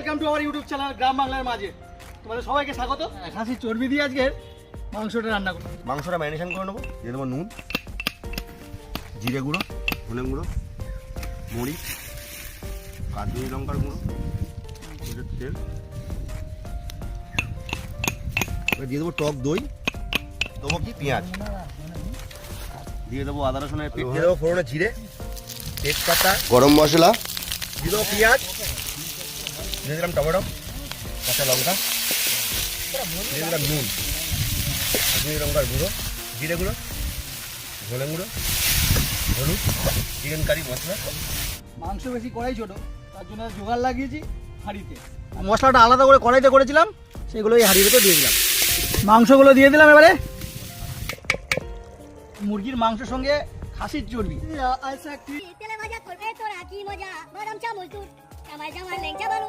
Welcome to our YouTube channel গ্রাম বাংলার মাঝে। তোমাদের সবাইকে স্বাগত। খাসির চর্বি দিয়ে আজকে মাংসটা রান্না করবো। মাংসটা ম্যারিনেশন করে নেবো। দিয়ে দেবো নুন, জিরে গুঁড়ো, ধনে গুঁড়ো, মরিচ, কাশ্মীরি লঙ্কার গুঁড়ো, তেল, দিয়ে দেবো টক দই, দেবো কি পেঁয়াজ, দিয়ে দেবো আদা রসুনের পেস্ট, দিয়ে দেবো ফোড়নে জিরে, তেজপাতা, গরম মশলা, দিয়ে দেবো পেঁয়াজ, দিয়ে দিলাম টমেটো, কাঁচা লঙ্কা, দিয়ে দিলাম নুন, কাশ্মীরি লঙ্কার গুঁড়ো, জিরে গুঁড়ো, ধনে গুঁড়ো, হলুদ, চিকেন কারি মশলা। মাংস বেশি কড়াই ছোট, তার জন্য জোগাড় লাগিয়েছি হাঁড়িতে। মশলাটা আলাদা করে কড়াইতে করেছিলাম, সেগুলো এই হাঁড়ির ভেতর দিয়ে দিলাম। মাংসগুলো দিয়ে দিলাম এবারে। মুরগির মাংসের সঙ্গে খাসির চর্বি। তেলে ভাজা করবে তোরা কি মজা বাদাম চামচ দুধ জামাই জামাই লেংচা বানু